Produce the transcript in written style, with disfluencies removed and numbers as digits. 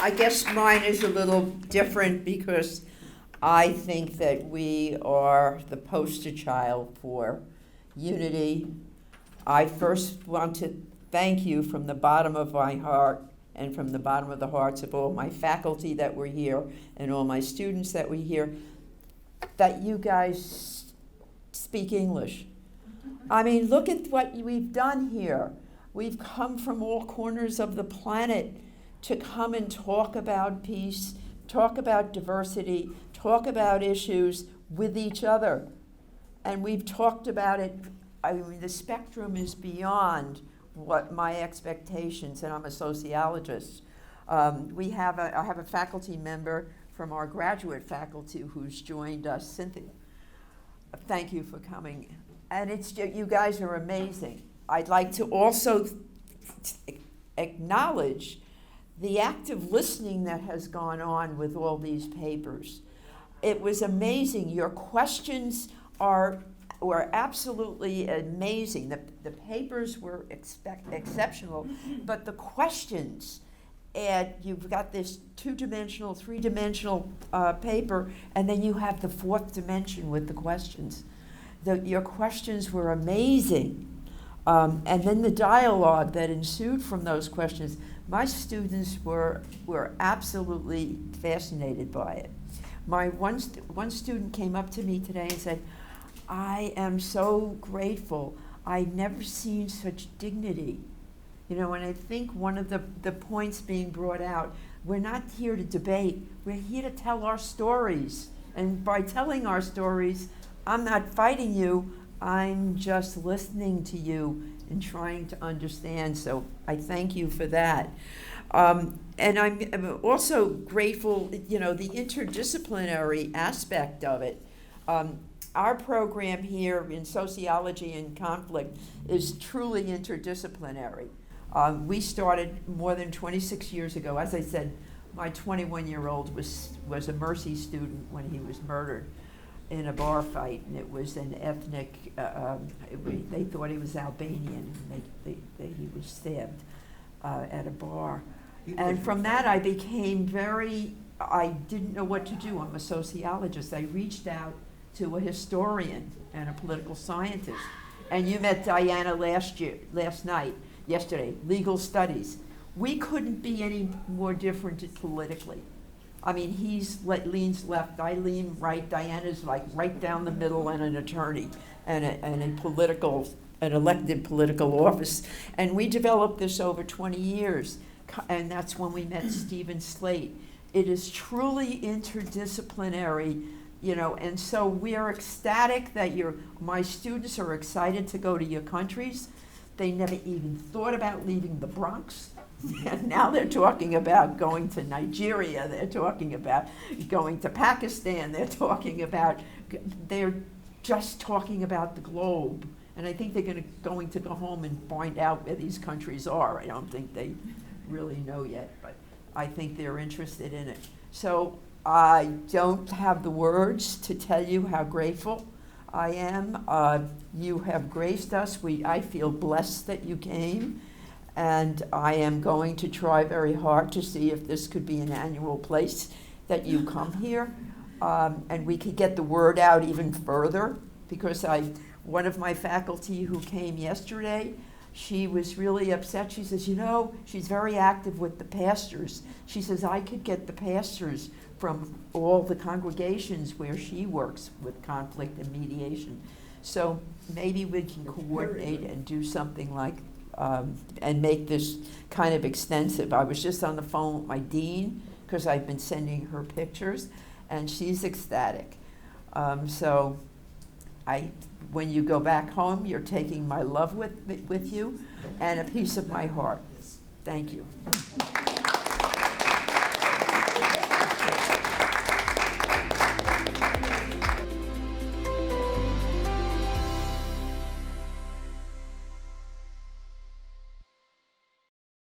I guess mine is a little different because I think that we are the poster child for unity. I first want to thank you from the bottom of my heart and from the bottom of the hearts of all my faculty that were here and all my students that were here, that you guys speak English. I mean, look at what we've done here. We've come from all corners of the planet to come and talk about peace, talk about diversity, talk about issues with each other. And we've talked about it. I mean, the spectrum is beyond what my expectations, and I'm a sociologist. I have a faculty member from our graduate faculty who's joined us, Cynthia. Thank you for coming. And you guys are amazing. I'd like to also acknowledge the active listening that has gone on with all these papers. It was amazing. Your questions were absolutely amazing. The papers were exceptional, but the questions, and you've got this two-dimensional, three-dimensional paper, and then you have the fourth dimension with the questions. Your questions were amazing. And then the dialogue that ensued from those questions, my students were absolutely fascinated by it. My one student came up to me today and said, I am so grateful. I've never seen such dignity. You know, and I think one of the points being brought out, we're not here to debate, we're here to tell our stories. And by telling our stories, I'm not fighting you, I'm just listening to you and trying to understand. So I thank you for that. And I'm also grateful, you know, the interdisciplinary aspect of it. Our program here in Sociology and Conflict is truly interdisciplinary. We started more than 26 years ago. As I said, my 21-year-old was a Mercy student when he was murdered in a bar fight, and it was an ethnic, they thought he was Albanian, and he was stabbed at a bar. And from that I became I didn't know what to do. I'm a sociologist. I reached out to a historian and a political scientist. And you met Diana yesterday, legal studies. We couldn't be any more different politically. I mean, he leans left, I lean right, Diana's like right down the middle, and an attorney and an elected political office. And we developed this over 20 years, and that's when we met Stephen Slate. It is truly interdisciplinary, you know, and so we are ecstatic that my students are excited to go to your countries. They never even thought about leaving the Bronx. And now they're talking about going to Nigeria, they're talking about going to Pakistan, they're just talking about the globe. And I think they're going to go home and find out where these countries are. I don't think they really know yet, but I think they're interested in it. So I don't have the words to tell you how grateful I am. You have graced us. I feel blessed that you came. And I am going to try very hard to see if this could be an annual place that you come here. And we could get the word out even further, because one of my faculty who came yesterday, she was really upset. She says, you know, she's very active with the pastors. She says, I could get the pastors from all the congregations where she works with conflict and mediation. So maybe we can coordinate and do something like and make this kind of extensive. I was just on the phone with my dean, because I've been sending her pictures, and she's ecstatic. So when you go back home, you're taking my love with you and a piece of my heart. Thank you.